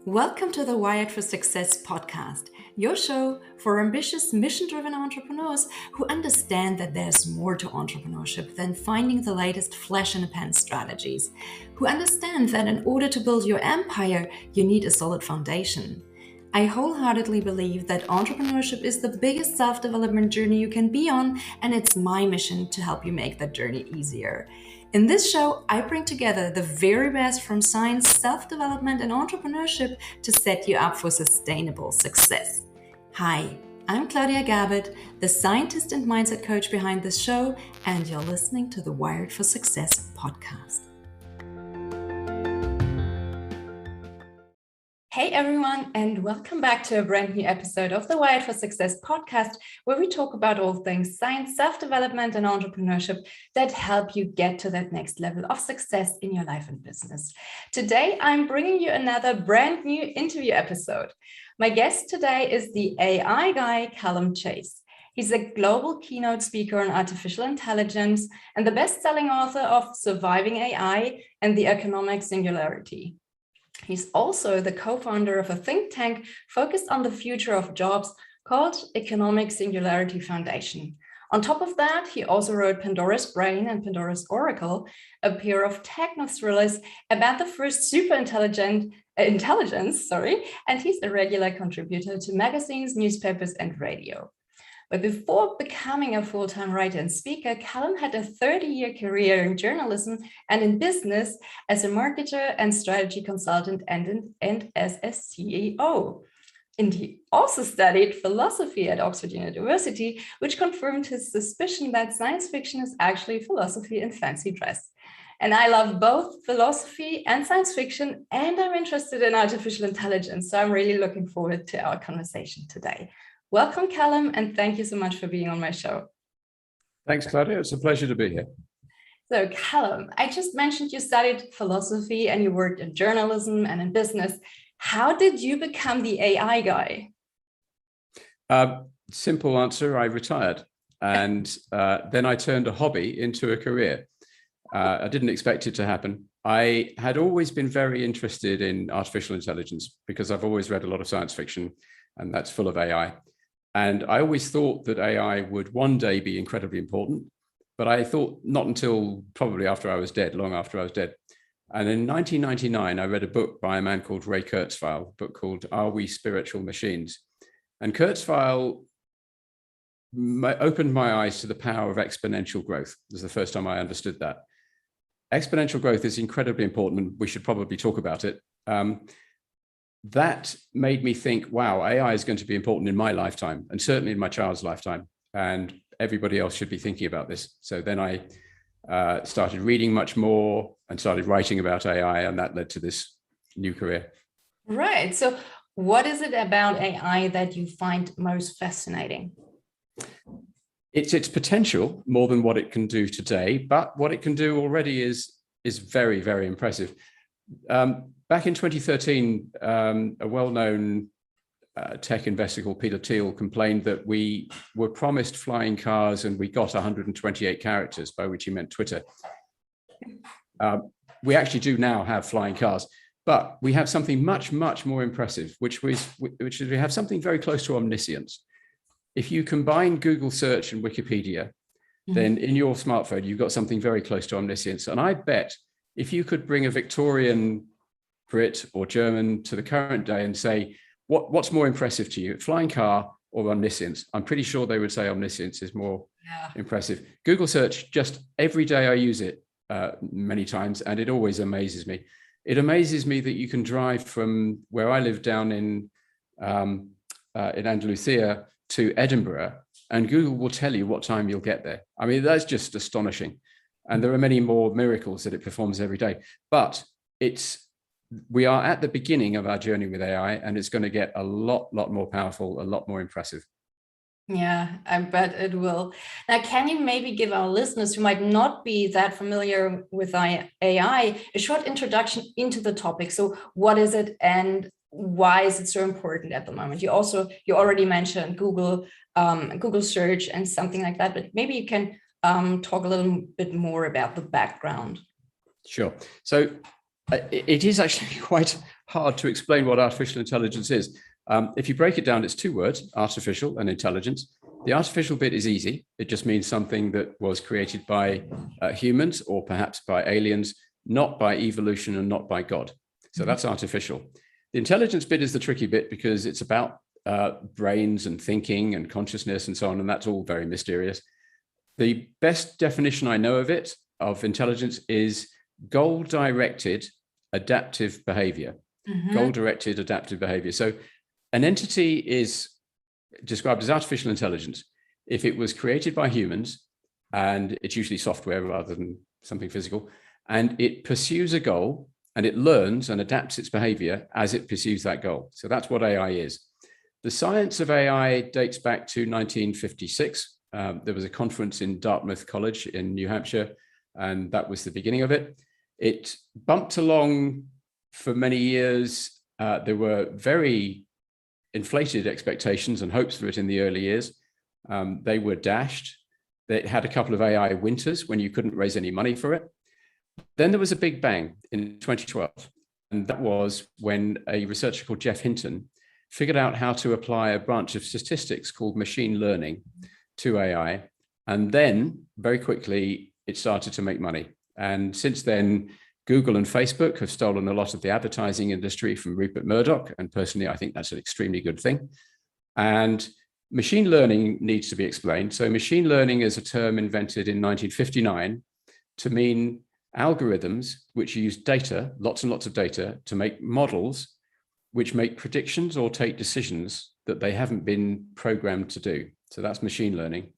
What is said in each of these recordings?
Welcome to the Wired for Success podcast, your show for ambitious, mission-driven entrepreneurs who understand that there's more to entrepreneurship than finding the latest flash-in-the-pan strategies, who understand that in order to build your empire, you need a solid foundation. I wholeheartedly believe that entrepreneurship is the biggest self-development journey you can be on, and it's my mission to help you make that journey easier. In this show, I bring together the very best from science, self-development, and entrepreneurship to set you up for sustainable success. Hi, I'm Claudia Garbutt, the scientist and mindset coach behind this show, and you're listening to the Wired for Success podcast. Hey everyone, and welcome back to a brand new episode of the Wired for Success podcast, where we talk about all things science, self-development, and entrepreneurship that help you get to that next level of success in your life and business. Today, I'm bringing you another brand new interview episode. My guest today is the AI guy, Calum Chase. He's a global keynote speaker on artificial intelligence and the best-selling author of Surviving AI and the Economic Singularity. He's also the co-founder of a think tank focused on the future of jobs called Economic Singularity Foundation. On top of that, he also wrote Pandora's Brain and Pandora's Oracle, a pair of techno-thrillers about the first intelligence, and he's a regular contributor to magazines, newspapers, and radio. But before becoming a full-time writer and speaker, Calum had a 30-year career in journalism and in business as a marketer and strategy consultant and as a CEO. And he also studied philosophy at Oxford University, which confirmed his suspicion that science fiction is actually philosophy in fancy dress. And I love both philosophy and science fiction, and I'm interested in artificial intelligence. So I'm really looking forward to our conversation today. Welcome, Calum, and thank you so much for being on my show. Thanks, Claudia. It's a pleasure to be here. So, Calum, I just mentioned you studied philosophy and you worked in journalism and in business. How did you become the AI guy? Simple answer, I retired. And then I turned a hobby into a career. I didn't expect it to happen. I had always been very interested in artificial intelligence because I've always read a lot of science fiction, and that's full of AI. And I always thought that AI would one day be incredibly important, but I thought not until probably after I was dead, long after I was dead. And in 1999, I read a book by a man called Ray Kurzweil, a book called Are We Spiritual Machines? And Kurzweil opened my eyes to the power of exponential growth. It was the first time I understood that. Exponential growth is incredibly important, and we should probably talk about it. That made me think, wow, AI is going to be important in my lifetime, and certainly in my child's lifetime, and everybody else should be thinking about this. So then I started reading much more and started writing about AI, and that led to this new career. Right. So what is it about AI that you find most fascinating? It's its potential more than what it can do today, but what it can do already is very, very impressive. Back in 2013, a well-known tech investor called Peter Thiel complained that we were promised flying cars and we got 128 characters, by which he meant Twitter. We actually do now have flying cars, but we have something much, much more impressive, which is we have something very close to omniscience. If you combine Google search and Wikipedia, then in your smartphone, you've got something very close to omniscience. And I bet if you could bring a Victorian Brit or German to the current day and say, what's more impressive to you, flying car or omniscience? I'm pretty sure they would say omniscience is more impressive. Google search, just every day I use it many times, and it always amazes me. It amazes me that you can drive from where I live down in Andalusia to Edinburgh, and Google will tell you what time you'll get there. I mean, that's just astonishing. And there are many more miracles that it performs every day. But we are at the beginning of our journey with AI, and it's going to get a lot more powerful, a lot more impressive. Yeah, I bet it will. Now, can you maybe give our listeners who might not be that familiar with AI a short introduction into the topic? So what is it and why is it so important at the moment? You already mentioned Google search and something like that, but maybe you can talk a little bit more about the background. Sure. So It is actually quite hard to explain what artificial intelligence is. If you break it down, it's two words, artificial and intelligence. The artificial bit is easy. It just means something that was created by humans or perhaps by aliens, not by evolution and not by God. So that's artificial. The intelligence bit is the tricky bit because it's about brains and thinking and consciousness and so on, and that's all very mysterious. The best definition I know of it, of intelligence, is goal-directed adaptive behavior. Goal-directed adaptive behavior. So an entity is described as artificial intelligence if it was created by humans, and it's usually software rather than something physical, and it pursues a goal and it learns and adapts its behavior as it pursues that goal. So that's what AI is. The science of AI dates back to 1956. There was a conference in Dartmouth College in New Hampshire, and that was the beginning of it. It bumped along for many years. There were very inflated expectations and hopes for it in the early years. They were dashed. It had a couple of AI winters when you couldn't raise any money for it. Then there was a big bang in 2012. And that was when a researcher called Jeff Hinton figured out how to apply a branch of statistics called machine learning to AI. And then very quickly, it started to make money. And since then, Google and Facebook have stolen a lot of the advertising industry from Rupert Murdoch. And personally, I think that's an extremely good thing. And machine learning needs to be explained. So machine learning is a term invented in 1959 to mean algorithms which use data, lots and lots of data, to make models which make predictions or take decisions that they haven't been programmed to do. So that's machine learning.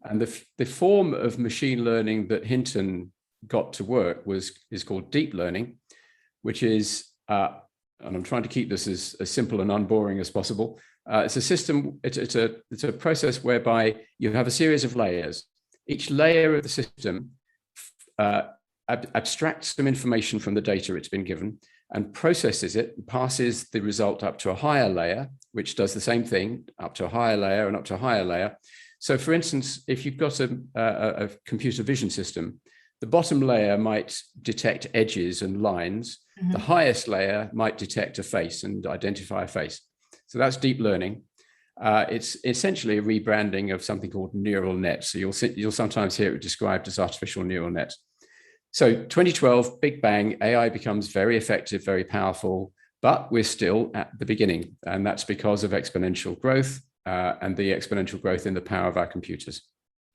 And the form of machine learning that Hinton got to work is called deep learning, which is, and I'm trying to keep this as simple and unboring as possible. It's a system, it's a process whereby you have a series of layers. Each layer of the system abstracts some information from the data it's been given and processes it, and passes the result up to a higher layer, which does the same thing, up to a higher layer and up to a higher layer. So for instance, if you've got a computer vision system, the bottom layer might detect edges and lines. The highest layer might detect a face and identify a face. So that's deep learning. It's essentially a rebranding of something called neural nets. So you'll sometimes hear it described as artificial neural nets. So 2012, big bang, AI becomes very effective, very powerful, but we're still at the beginning. And that's because of exponential growth and the exponential growth in the power of our computers.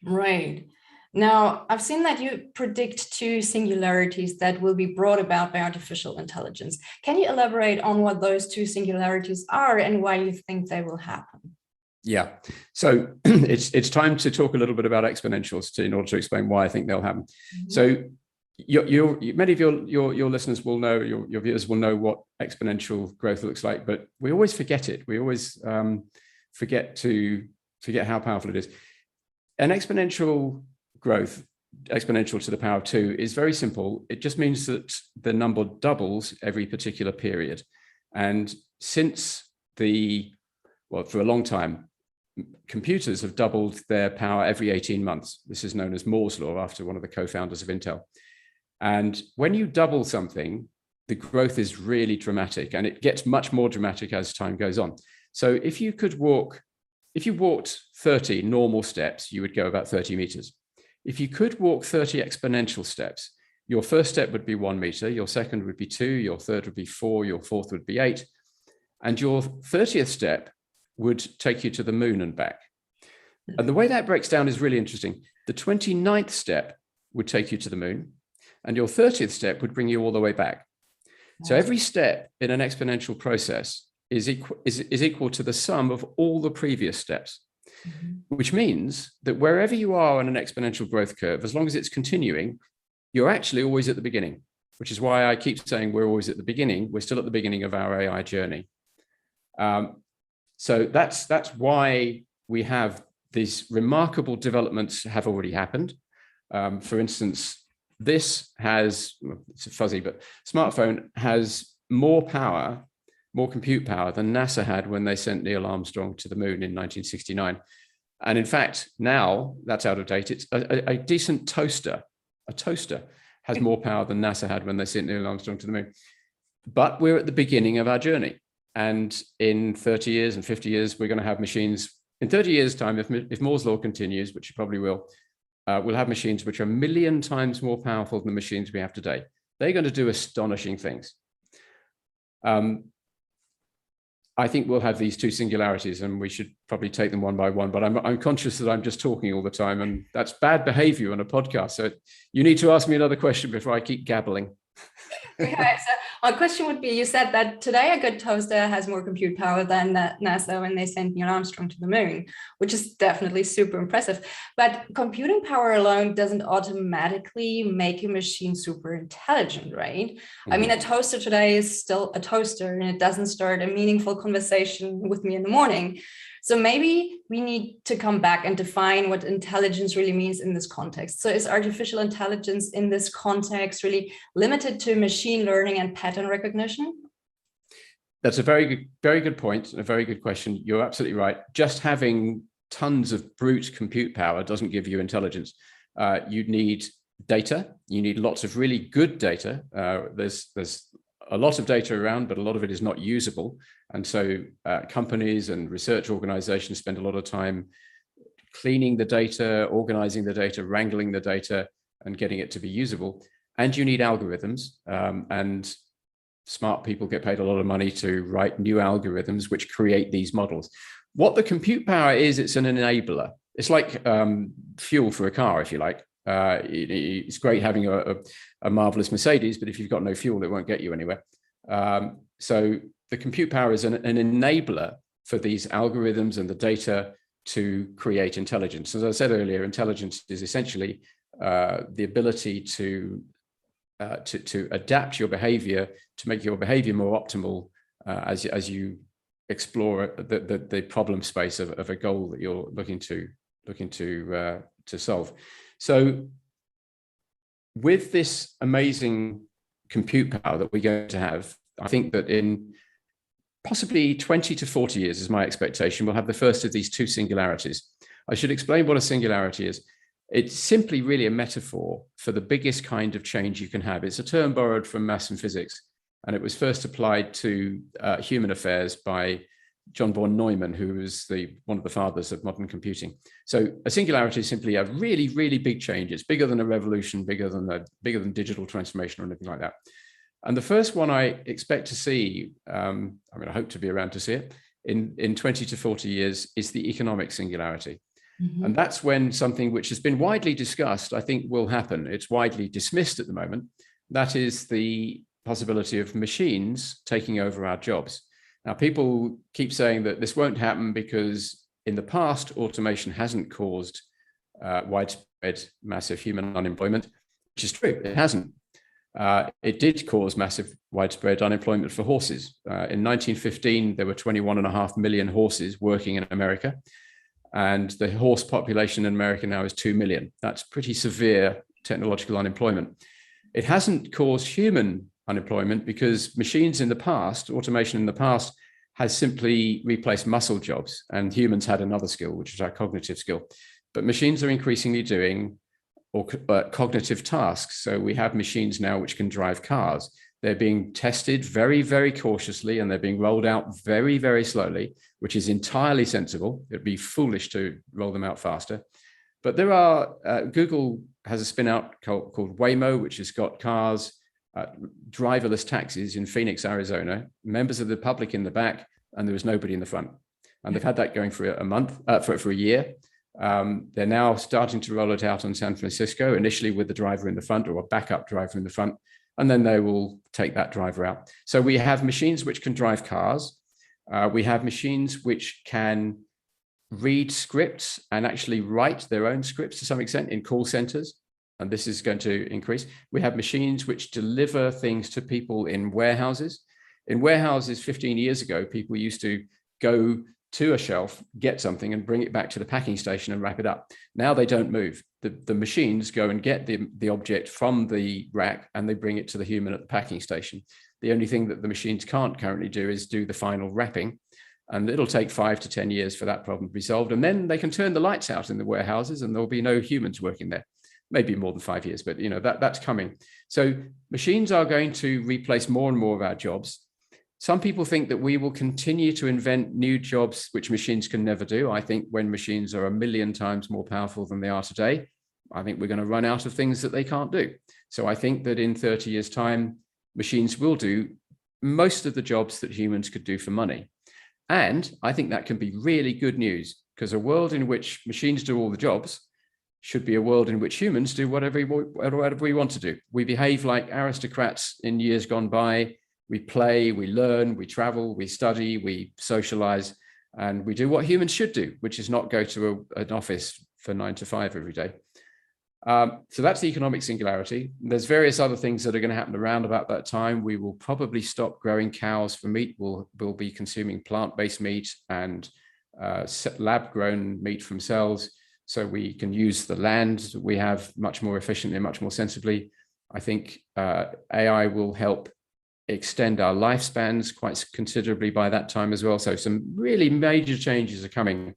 Right. Now, I've seen that you predict 2 singularities that will be brought about by artificial intelligence. Can you elaborate on what those 2 singularities are and why you think they will happen? Yeah, so it's time to talk a little bit about exponentials in order to explain why I think they'll happen. So many of your listeners will know, your viewers will know what exponential growth looks like, but we always forget it. We always forget how powerful it is. An exponential growth, exponential to the power of 2, is very simple. It just means that the number doubles every particular period. And since for a long time, computers have doubled their power every 18 months. This is known as Moore's law, after one of the co-founders of Intel. And when you double something, the growth is really dramatic, and it gets much more dramatic as time goes on. So if you walked 30 normal steps, you would go about 30 meters. If you could walk 30 exponential steps, your first step would be 1 meter, your second would be 2, your third would be 4, your fourth would be 8, and your 30th step would take you to the moon and back. And the way that breaks down is really interesting. The 29th step would take you to the moon, and your 30th step would bring you all the way back. So every step in an exponential process is equal to the sum of all the previous steps, which means that wherever you are on an exponential growth curve, as long as it's continuing, you're actually always at the beginning, which is why I keep saying we're always at the beginning. We're still at the beginning of our AI journey. So that's why we have these remarkable developments have already happened. For instance, this has, it's fuzzy, but smartphone has more power, more compute power than NASA had when they sent Neil Armstrong to the moon in 1969. And in fact, now that's out of date. It's a decent toaster. A toaster has more power than NASA had when they sent Neil Armstrong to the moon. But we're at the beginning of our journey. And in 30 years and 50 years, we're going to have machines. In 30 years' time, if Moore's law continues, which it probably will, we'll have machines which are a million times more powerful than the machines we have today. They're going to do astonishing things. I think we'll have these two singularities, and we should probably take them one by one. But I'm conscious that I'm just talking all the time, and that's bad behavior on a podcast. So you need to ask me another question before I keep gabbling. Okay, so my question would be, you said that today a good toaster has more compute power than NASA when they sent Neil Armstrong to the moon, which is definitely super impressive. But computing power alone doesn't automatically make a machine super intelligent, right? Mm-hmm. I mean, a toaster today is still a toaster, and it doesn't start a meaningful conversation with me in the morning. So maybe we need to come back and define what intelligence really means in this context. So is artificial intelligence in this context really limited to machine learning and pattern recognition? That's a very good point, and a very good question. You're absolutely right. Just having tons of brute compute power doesn't give you intelligence. You need data. You need lots of really good data. There's a lot of data around, but a lot of it is not usable. And so companies and research organizations spend a lot of time cleaning the data, organizing the data, wrangling the data, and getting it to be usable. And you need algorithms, and smart people get paid a lot of money to write new algorithms which create these models. What the compute power is, it's an enabler. It's like fuel for a car, if you like. It's great having a marvelous Mercedes, but if you've got no fuel, it won't get you anywhere. So the compute power is an enabler for these algorithms and the data to create intelligence. As I said earlier, intelligence is essentially the ability to adapt your behavior, to make your behavior more optimal as you explore the problem space of a goal that you're looking to solve. So with this amazing compute power that we're going to have, I think that in possibly 20 to 40 years is my expectation, we'll have the first of these two singularities. I should explain what a singularity is. It's simply really a metaphor for the biggest kind of change you can have. It's a term borrowed from maths and physics, and it was first applied to human affairs by John von Neumann, who was one of the fathers of modern computing. So a singularity is simply a really, really big change. It's bigger than a revolution, bigger than digital transformation or anything like that. And the first one I expect to see, I hope to be around to see it, in 20 to 40 years is the economic singularity. Mm-hmm. And that's when something which has been widely discussed, I think, will happen. It's widely dismissed at the moment. That is the possibility of machines taking over our jobs. Now, people keep saying that this won't happen because in the past, automation hasn't caused widespread, massive human unemployment, which is true. It hasn't. It did cause massive, widespread unemployment for horses. In 1915, there were 21.5 million horses working in America, and the horse population in America now is 2 million. That's pretty severe technological unemployment. It hasn't caused human unemployment because machines in the past, automation in the past, has simply replaced muscle jobs, and humans had another skill, which is our cognitive skill. But machines are increasingly doing cognitive tasks. So we have machines now which can drive cars. They're being tested very, very cautiously, and they're being rolled out very, very slowly, which is entirely sensible. It'd be foolish to roll them out faster. But there are, Google has a spin out called Waymo, which has got cars, driverless taxis in Phoenix, Arizona, members of the public in the back, and there was nobody in the front. And they've had that going for a month, for a year. They're now starting to roll it out on San Francisco, initially with the driver in the front or a backup driver in the front, and then they will take that driver out. So we have machines which can drive cars. We have machines which can read scripts and actually write their own scripts to some extent in call centers. And this is going to increase. We have machines which deliver things to people in warehouses. In warehouses 15 years ago, people used to go to a shelf, get something and bring it back to the packing station and wrap it up. Now they don't move. The machines go and get the object from the rack and they bring it to the human at the packing station. The only thing that the machines can't currently do is do the final wrapping. And it'll take 5 to 10 years for that problem to be solved. And then they can turn the lights out in the warehouses and there'll be no humans working there. maybe more than 5 years, but that's coming. So machines are going to replace more and more of our jobs. Some people think that we will continue to invent new jobs which machines can never do. I think when machines are 1,000,000 times more powerful than they are today, I think we're going to run out of things that they can't do. So I think that in 30 years' time, machines will do most of the jobs that humans could do for money. And I think that can be really good news, because a world in which machines do all the jobs should be a world in which humans do whatever we want to do. We behave like aristocrats in years gone by. We play, we learn, we travel, we study, we socialize, and we do what humans should do, which is not go to an office for 9 to 5 every day. So that's the economic singularity. There's various other things that are going to happen around about that time. We will probably stop growing cows for meat. We'll be consuming plant-based meat and lab-grown meat from cells, so we can use the land that we have much more efficiently and much more sensibly. I think AI will help extend our lifespans quite considerably by that time as well. So some really major changes are coming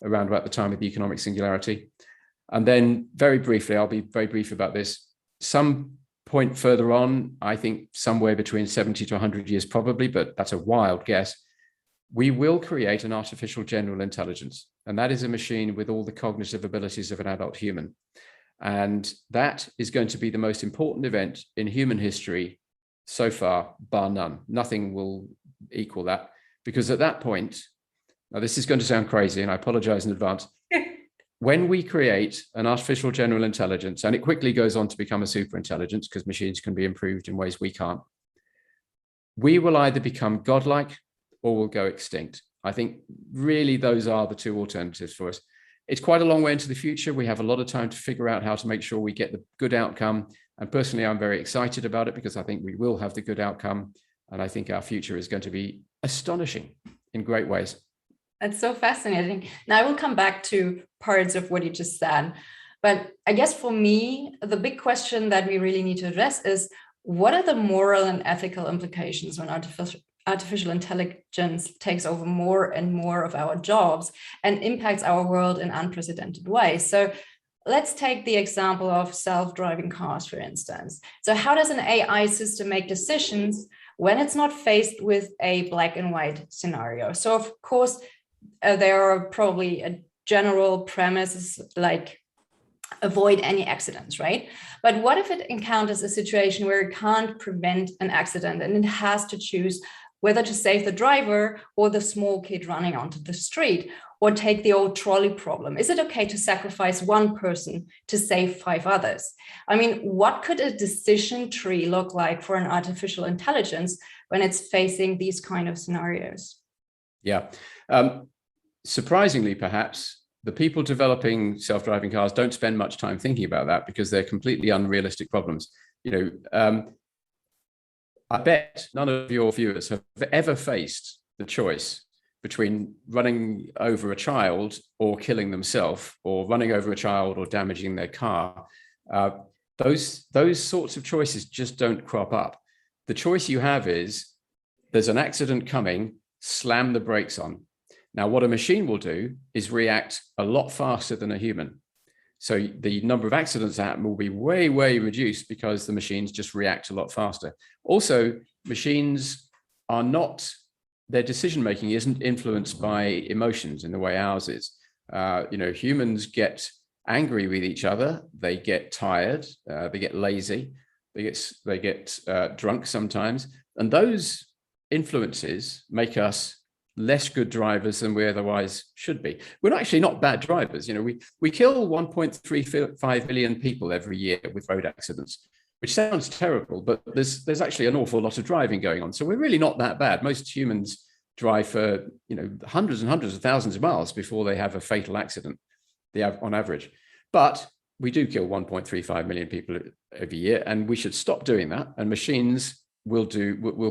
around about the time of the economic singularity. And then very briefly, I'll be very brief about this. Some point further on, I think somewhere between 70 to 100 years probably, but that's a wild guess, we will create an artificial general intelligence. And that is a machine with all the cognitive abilities of an adult human. And that is going to be the most important event in human history so far, bar none. Nothing will equal that, because at that point, now this is going to sound crazy and I apologize in advance, when we create an artificial general intelligence, and it quickly goes on to become a super intelligence because machines can be improved in ways we can't, we will either become godlike or will go extinct. I think really those are the two alternatives for us. It's quite a long way into the future. We have a lot of time to figure out how to make sure we get the good outcome. And personally, I'm very excited about it because I think we will have the good outcome. And I think our future is going to be astonishing in great ways. That's so fascinating. Now I will come back to parts of what you just said. But I guess for me, the big question that we really need to address is, what are the moral and ethical implications when artificial intelligence takes over more and more of our jobs and impacts our world in unprecedented ways? So let's take the example of self-driving cars, for instance. So how does an AI system make decisions when it's not faced with a black and white scenario? So of course, there are probably a general premises like avoid any accidents, right? But what if it encounters a situation where it can't prevent an accident and it has to choose whether to save the driver or the small kid running onto the street? Or take the old trolley problem. Is it okay to sacrifice one person to save 5 others? I mean, what could a decision tree look like for an artificial intelligence when it's facing these kind of scenarios? Yeah. Surprisingly, perhaps, the people developing self-driving cars don't spend much time thinking about that because they're completely unrealistic problems. I bet none of your viewers have ever faced the choice between running over a child or killing themselves, or running over a child or damaging their car. Those sorts of choices just don't crop up. The choice you have is, there's an accident coming, slam the brakes on. Now, what a machine will do is react a lot faster than a human. So the number of accidents that happen will be way, way reduced because the machines just react a lot faster. Also, machines are not, their decision-making isn't influenced by emotions in the way ours is. Humans get angry with each other. They get tired. They get lazy. They get drunk sometimes. And those influences make us less good drivers than we otherwise should be. We're actually not bad drivers. We kill 1.35 million people every year with road accidents, which sounds terrible, but there's actually an awful lot of driving going on. So we're really not that bad. Most humans drive for hundreds and hundreds of thousands of miles before they have a fatal accident, on average. But we do kill 1.35 million people every year, and we should stop doing that. And machines will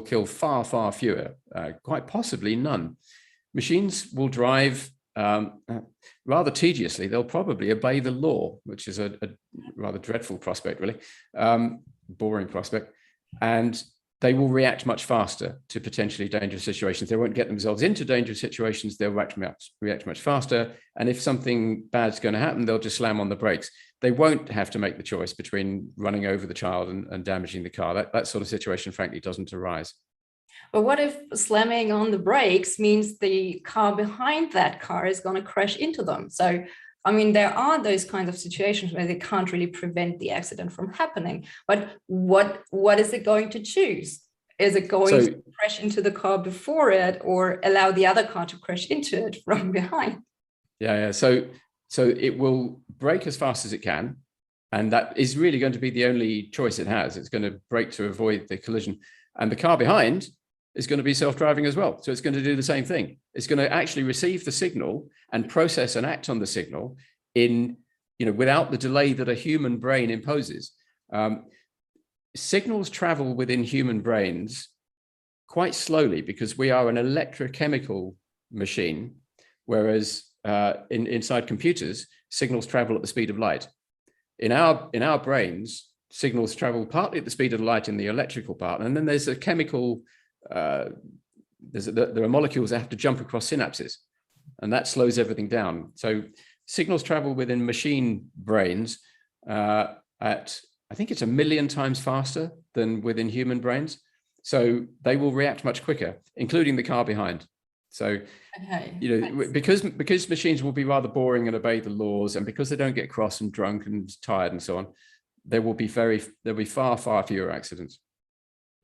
kill far, far fewer, quite possibly none. Machines will drive rather tediously. They'll probably obey the law, which is a rather dreadful prospect, really, boring prospect. And they will react much faster to potentially dangerous situations. They won't get themselves into dangerous situations. They'll react much faster. And if something bad's going to happen, they'll just slam on the brakes. they won't have to make the choice between running over the child and damaging the car. That sort of situation, frankly, doesn't arise. But what if slamming on the brakes means the car behind that car is going to crash into them? So, I mean, there are those kinds of situations where they can't really prevent the accident from happening. But what is it going to choose? Is it going to crash into the car before it, or allow the other car to crash into it from behind? Yeah. So it will brake as fast as it can. And that is really going to be the only choice it has. It's going to brake to avoid the collision. And the car behind is going to be self-driving as well. So it's going to do the same thing. It's going to actually receive the signal and process and act on the signal without the delay that a human brain imposes. Signals travel within human brains quite slowly because we are an electrochemical machine, whereas inside computers, signals travel at the speed of light. In our brains, signals travel partly at the speed of light in the electrical part, and then there's a chemical. There are molecules that have to jump across synapses, and that slows everything down. So signals travel within machine brains at, I think it's 1 million times faster than within human brains. So they will react much quicker, including the car behind. So, because machines will be rather boring and obey the laws, and because they don't get cross and drunk and tired and so on, there'll be far, far fewer accidents.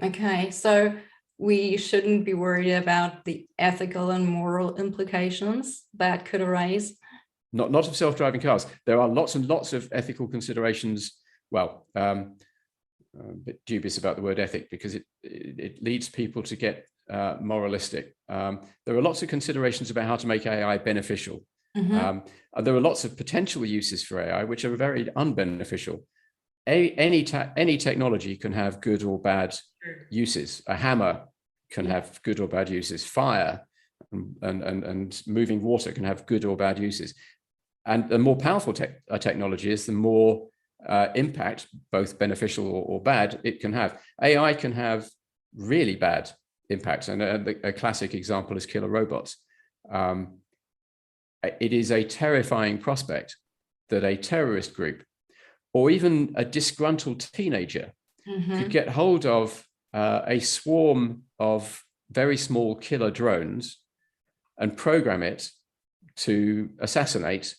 Okay, so we shouldn't be worried about the ethical and moral implications that could arise. Not of self-driving cars. There are lots and lots of ethical considerations. Well, a bit dubious about the word ethic because it leads people to get moralistic. There are lots of considerations about how to make AI beneficial. And there are lots of potential uses for AI which are very unbeneficial. Any technology can have good or bad uses. A hammer can have good or bad uses. Fire and moving water can have good or bad uses. And the more powerful a technology is, the more impact, both beneficial or bad, it can have. AI can have really bad impacts. And a classic example is killer robots. It is a terrifying prospect that a terrorist group or even a disgruntled teenager could get hold of a swarm of very small killer drones and program it to assassinate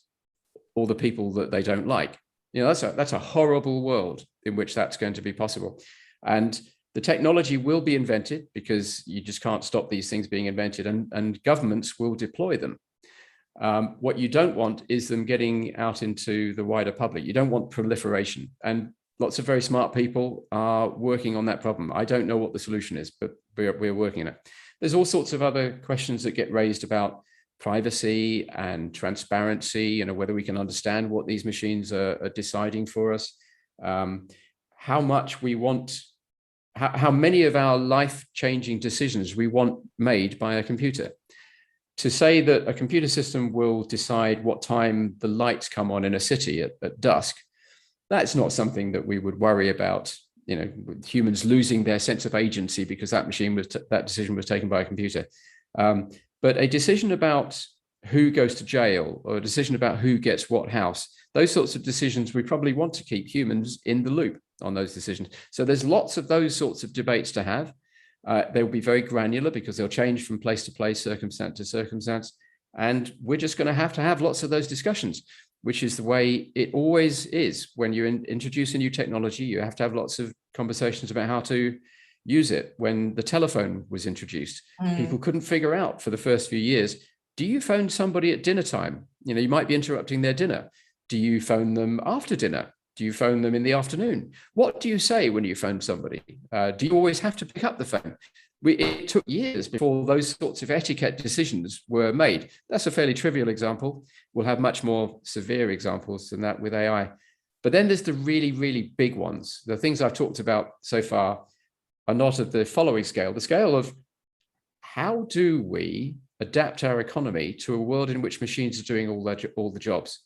all the people that they don't like. That's a horrible world in which that's going to be possible. And the technology will be invented because you just can't stop these things being invented, and governments will deploy them. What you don't want is them getting out into the wider public. You don't want proliferation. And lots of very smart people are working on that problem. I don't know what the solution is, but we're working on it. There's all sorts of other questions that get raised about privacy and transparency, whether we can understand what these machines are deciding for us, how much we want, how many of our life-changing decisions we want made by a computer. To say that a computer system will decide what time the lights come on in a city at dusk, that's not something that we would worry about, humans losing their sense of agency because that decision was taken by a computer. But a decision about who goes to jail or a decision about who gets what house, those sorts of decisions, we probably want to keep humans in the loop on those decisions. So there's lots of those sorts of debates to have. They will be very granular because they'll change from place to place, circumstance to circumstance. And we're just going to have lots of those discussions, which is the way it always is. When you introduce a new technology, you have to have lots of conversations about how to use it. When the telephone was introduced, people couldn't figure out for the first few years, do you phone somebody at dinner time? You might be interrupting their dinner. Do you phone them after dinner? Do you phone them in the afternoon? What do you say when you phone somebody? Do you always have to pick up the phone? It took years before those sorts of etiquette decisions were made. That's a fairly trivial example. We'll have much more severe examples than that with AI. But then there's the really, really big ones. The things I've talked about so far are not at the following scale, the scale of how do we adapt our economy to a world in which machines are doing all the jobs?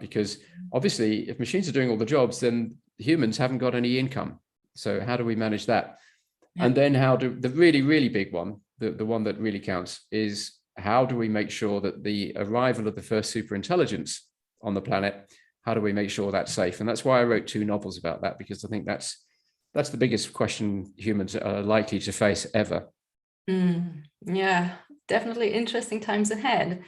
Because obviously, if machines are doing all the jobs, then humans haven't got any income. So how do we manage that? Yeah. And then how do the really, really big one, the one that really counts, is how do we make sure that the arrival of the first superintelligence on the planet, how do we make sure that's safe? And that's why I wrote 2 novels about that, because I think that's the biggest question humans are likely to face ever. Yeah, definitely interesting times ahead.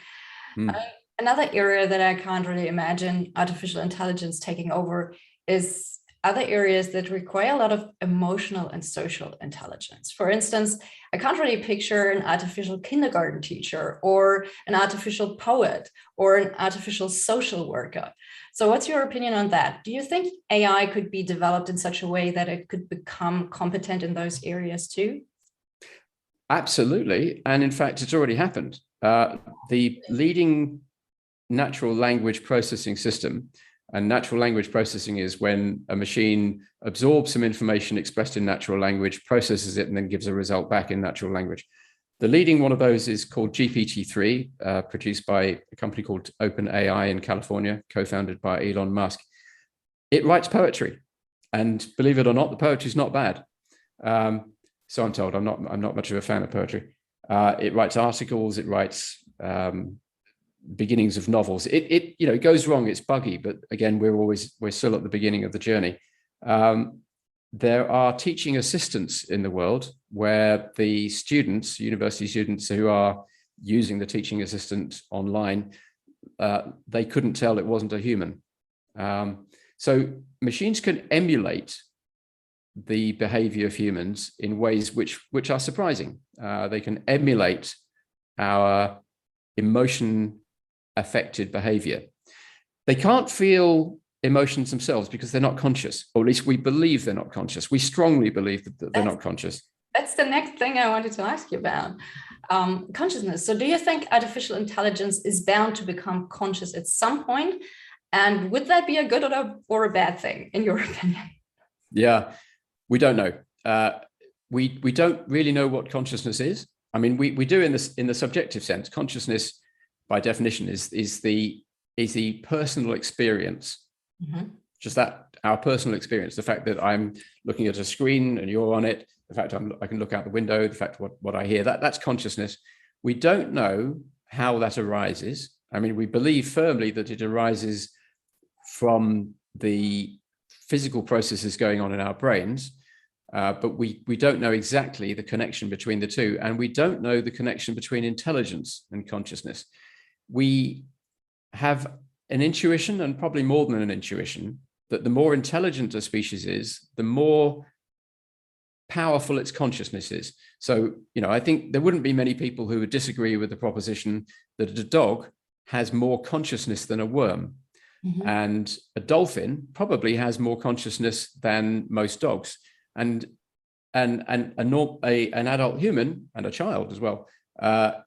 Mm. Another area that I can't really imagine artificial intelligence taking over is other areas that require a lot of emotional and social intelligence. For instance, I can't really picture an artificial kindergarten teacher or an artificial poet or an artificial social worker. So what's your opinion on that? Do you think AI could be developed in such a way that it could become competent in those areas too? Absolutely. And in fact, it's already happened. The leading natural language processing system, and natural language processing is when a machine absorbs some information expressed in natural language, processes it, and then gives a result back in natural language. The leading one of those is called GPT-3, produced by a company called OpenAI in California, co-founded by Elon Musk. It writes poetry, and believe it or not, the poetry is not bad. So I'm told. I'm not much of a fan of poetry. It writes articles. It writes beginnings of novels. It goes wrong. It's buggy, but again, we're still at the beginning of the journey. There are teaching assistants in the world where the students, university students who are using the teaching assistant online, they couldn't tell it wasn't a human. So machines can emulate the behavior of humans in ways which are surprising. They can emulate our emotion affected behavior. They can't feel emotions themselves because they're not conscious, or at least we believe they're not conscious. We strongly believe that they're not conscious. That's the next thing I wanted to ask you about. Consciousness. So do you think artificial intelligence is bound to become conscious at some point? And would that be a good or a bad thing, in your opinion? Yeah, we don't know. We don't really know what consciousness is. I mean, we do in the subjective sense. Consciousness, by definition, is the personal experience. Mm-hmm. Just that, our personal experience. The fact that I'm looking at a screen and you're on it. The fact I can look out the window. The fact what I hear. That's consciousness. We don't know how that arises. I mean, we believe firmly that it arises from the physical processes going on in our brains, but we don't know exactly the connection between the two, and we don't know the connection between intelligence and consciousness. We have an intuition, and probably more than an intuition, that the more intelligent a species is, the more powerful its consciousness is. So, I think there wouldn't be many people who would disagree with the proposition that a dog has more consciousness than a worm. Mm-hmm. And a dolphin probably has more consciousness than most dogs, and an adult human, and a child as well,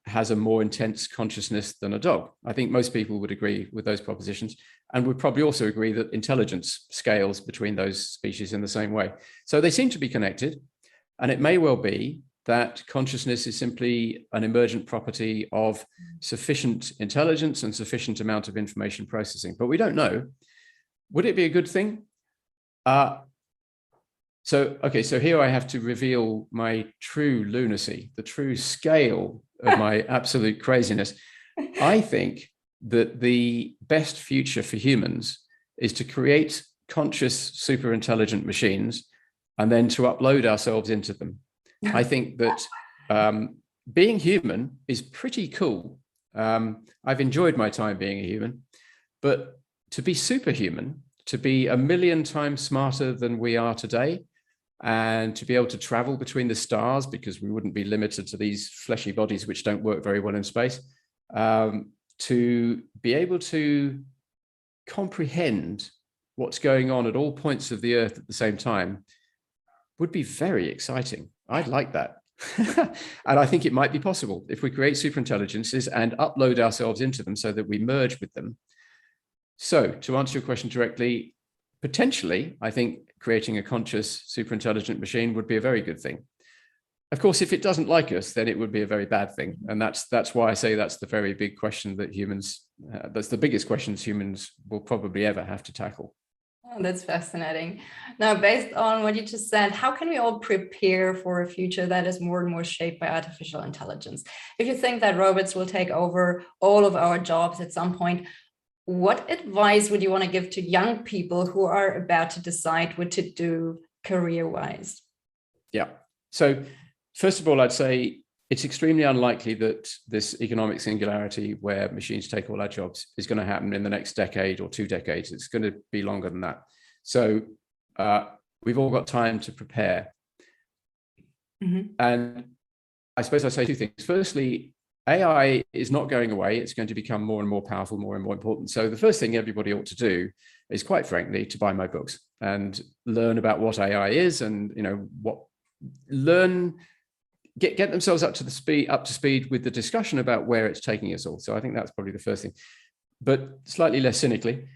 has a more intense consciousness than a dog. I think most people would agree with those propositions, and would probably also agree that intelligence scales between those species in the same way. So they seem to be connected, and it may well be that consciousness is simply an emergent property of sufficient intelligence and sufficient amount of information processing, but we don't know. Would it be a good thing? So here I have to reveal my true lunacy, the true scale of my absolute craziness. I think that the best future for humans is to create conscious, super intelligent machines and then to upload ourselves into them. I think that being human is pretty cool. I've enjoyed my time being a human, but to be superhuman, to be 1,000,000 times smarter than we are today, and to be able to travel between the stars, because we wouldn't be limited to these fleshy bodies which don't work very well in space, to be able to comprehend what's going on at all points of the earth at the same time would be very exciting. I'd like that. And I think it might be possible if we create superintelligences and upload ourselves into them so that we merge with them. So to answer your question directly, potentially, I think creating a conscious superintelligent machine would be a very good thing. Of course, if it doesn't like us, then it would be a very bad thing. And that's why I say that's the very big question that humans, that's the biggest questions humans will probably ever have to tackle. Oh, that's fascinating. Now, based on what you just said, how can we all prepare for a future that is more and more shaped by artificial intelligence? If you think that robots will take over all of our jobs at some point, what advice would you want to give to young people who are about to decide what to do career-wise? Yeah. So first of all, I'd say it's extremely unlikely that this economic singularity where machines take all our jobs is going to happen in the next decade or 2 decades. It's going to be longer than that. So we've all got time to prepare. Mm-hmm. And I suppose I say 2 things. Firstly, AI is not going away. It's going to become more and more powerful, more and more important. So the first thing everybody ought to do is, quite frankly, to buy my books and learn about what AI is, and get themselves up to speed with the discussion about where it's taking us all. So I think that's probably the first thing. But slightly less cynically,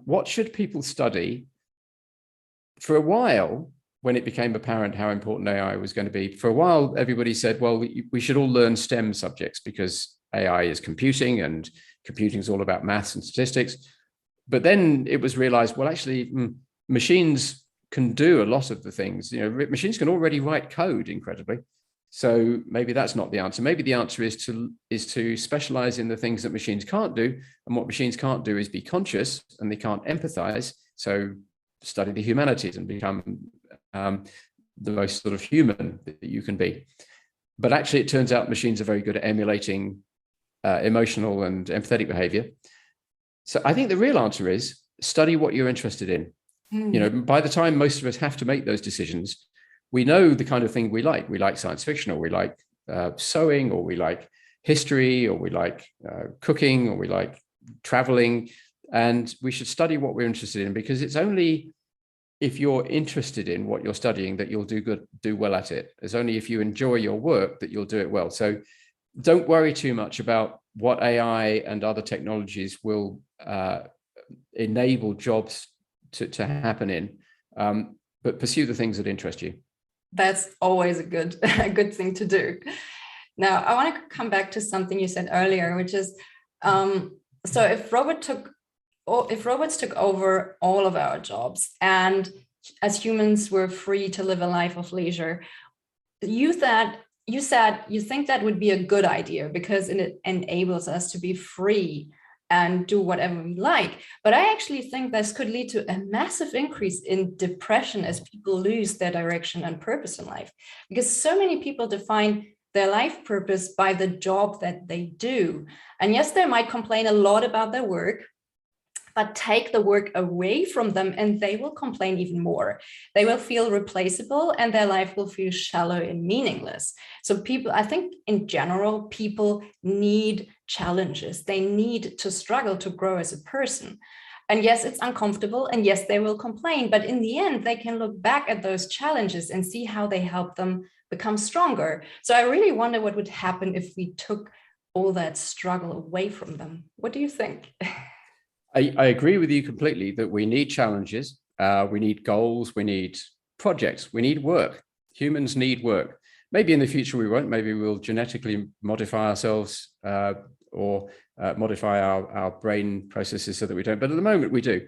what should people study? For a while, when it became apparent how important AI was going to be, for a while, everybody said, well, we should all learn STEM subjects because AI is computing, and computing is all about maths and statistics. But then it was realized, well, actually, machines can do a lot of the things. Machines can already write code incredibly. So maybe that's not the answer. Maybe the answer is to specialize in the things that machines can't do. And what machines can't do is be conscious, and they can't empathize. So study the humanities and become the most sort of human that you can be. But actually, it turns out machines are very good at emulating emotional and empathetic behavior. So I think the real answer is study what you're interested in. By the time most of us have to make those decisions, we know the kind of thing we like. We like science fiction, or we like sewing, or we like history, or we like cooking, or we like traveling. And we should study what we're interested in, because it's only if you're interested in what you're studying that you'll do well at it. It's only if you enjoy your work that you'll do it well. So don't worry too much about what AI and other technologies will enable jobs to happen in, but pursue the things that interest you. That's always a good thing to do. Now, I want to come back to something you said earlier, which is, so if robots took over all of our jobs, and as humans we're free to live a life of leisure, you said you think that would be a good idea because it enables us to be free and do whatever we like. But I actually think this could lead to a massive increase in depression as people lose their direction and purpose in life, because so many people define their life purpose by the job that they do. And yes, they might complain a lot about their work, but take the work away from them and they will complain even more. They will feel replaceable and their life will feel shallow and meaningless. So I think in general, people need challenges. They need to struggle to grow as a person. And yes, it's uncomfortable, and yes, they will complain, but in the end, they can look back at those challenges and see how they help them become stronger. So I really wonder what would happen if we took all that struggle away from them. What do you think? I agree with you completely that we need challenges, we need goals, we need projects, we need work. Humans need work. Maybe in the future we won't. Maybe we'll genetically modify ourselves or modify our brain processes so that we don't. But at the moment we do.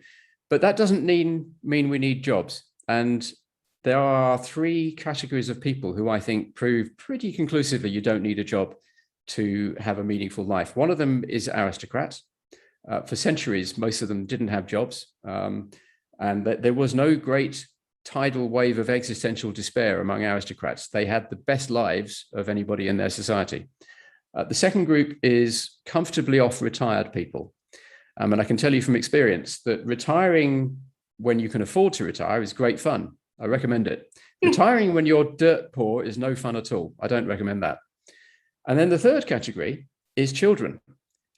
But that doesn't mean we need jobs. And there are 3 categories of people who I think prove pretty conclusively you don't need a job to have a meaningful life. One of them is aristocrats. For centuries, most of them didn't have jobs, and there was no great tidal wave of existential despair among aristocrats. They had the best lives of anybody in their society. The second group is comfortably off retired people. And I can tell you from experience that retiring when you can afford to retire is great fun. I recommend it. Retiring when you're dirt poor is no fun at all. I don't recommend that. And then the third category is children.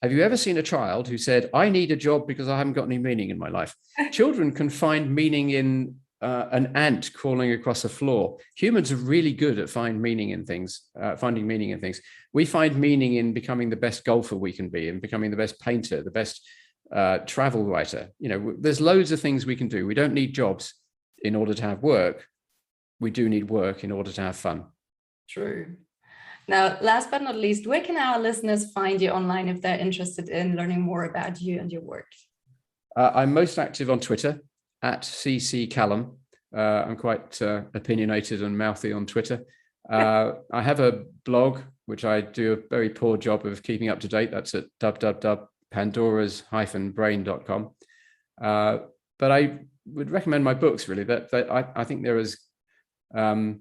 Have you ever seen a child who said, I need a job because I haven't got any meaning in my life? Children can find meaning in an ant crawling across a floor. Humans are really good at finding meaning in things. We find meaning in becoming the best golfer we can be, and becoming the best painter, the best travel writer. There's loads of things we can do. We don't need jobs in order to have work. We do need work in order to have fun. True. Now, last but not least, where can our listeners find you online if they're interested in learning more about you and your work? I'm most active on Twitter at @CCCalum. I'm quite opinionated and mouthy on Twitter. I have a blog, which I do a very poor job of keeping up to date. That's at www pandoras-brain.com. But I would recommend my books, really. That I think there is a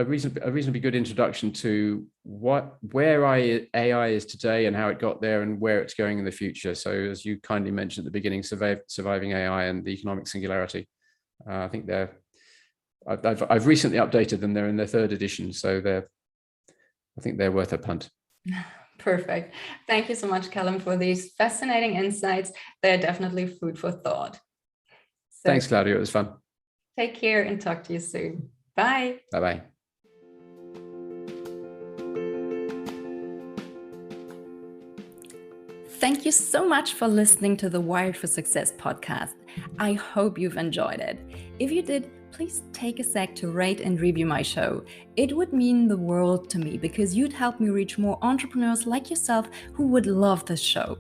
reasonably good introduction to where AI is today and how it got there and where it's going in the future. So, as you kindly mentioned at the beginning, Surviving AI and the Economic Singularity. I think I've recently updated them. They're in their 3rd edition, so I think they're worth a punt. Perfect. Thank you so much, Calum, for these fascinating insights. They're definitely food for thought. So, thanks, Claudia. It was fun. Take care and talk to you soon. Bye. Bye-bye. Thank you so much for listening to the Wired for Success podcast. I hope you've enjoyed it. If you did, please take a sec to rate and review my show. It would mean the world to me because you'd help me reach more entrepreneurs like yourself who would love this show.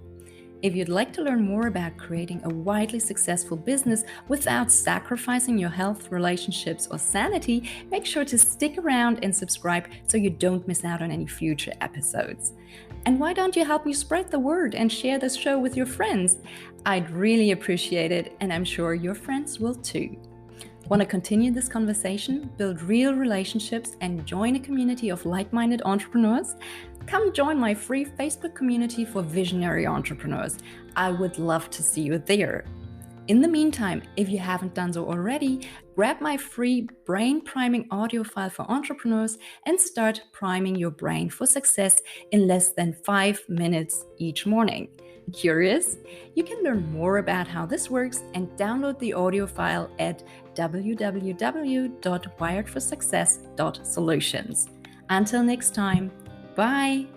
If you'd like to learn more about creating a widely successful business without sacrificing your health, relationships, or sanity, make sure to stick around and subscribe so you don't miss out on any future episodes. And why don't you help me spread the word and share this show with your friends? I'd really appreciate it, and I'm sure your friends will too. Want to continue this conversation, build real relationships, and join a community of like-minded entrepreneurs? Come join my free Facebook community for visionary entrepreneurs. I would love to see you there. In the meantime, if you haven't done so already, grab my free brain priming audio file for entrepreneurs and start priming your brain for success in less than 5 minutes each morning. Curious? You can learn more about how this works and download the audio file at www.wiredforsuccess.solutions. Until next time, bye!